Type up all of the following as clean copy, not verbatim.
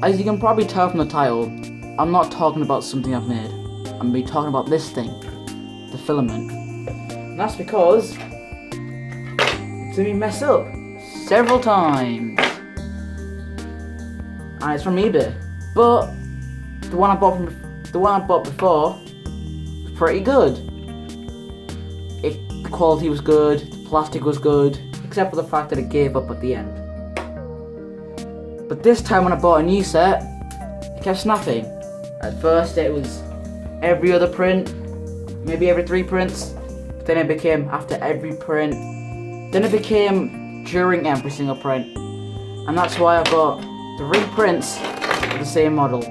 As you can probably tell from the title, I'm not talking about something I've made. I'm gonna be talking about this thing, the filament. And that's because it's made me mess up several times. And it's from eBay. But the one I bought before was pretty good. The quality was good, the plastic was good, except for the fact that it gave up at the end. But this time when I bought a new set, it kept snapping. At first it was every other print, maybe every 3 prints. Then it became after every print. Then it became during every single print. And that's why I've got 3 prints of the same model.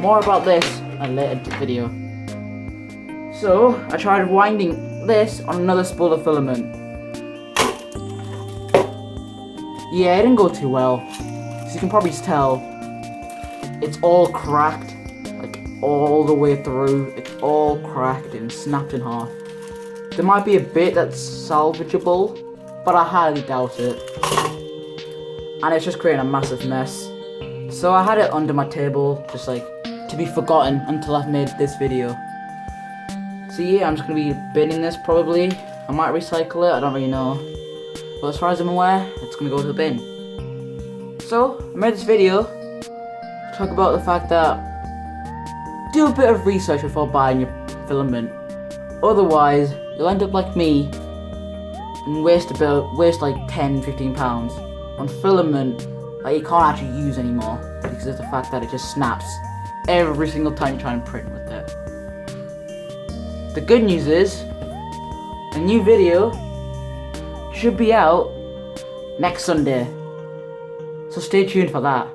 More about this in a later video. So I tried winding this on another spool of filament. Yeah, it didn't go too well. As you can probably tell, it's all cracked, like all the way through. It's all cracked and snapped in half. There might be a bit that's salvageable, but I highly doubt it. And it's just creating a massive mess. So I had it under my table, just like to be forgotten until I've made this video. So yeah, I'm just gonna be binning this probably. I might recycle it, I don't really know. But as far as I'm aware, it's gonna go to the bin. So, I made this video to talk about the fact that do a bit of research before buying your filament. Otherwise, you'll end up like me and waste like 10-15 pounds on filament that you can't actually use anymore because of the fact that it just snaps every single time you try and print with it. The good news is, a new video should be out next Sunday. So stay tuned for that.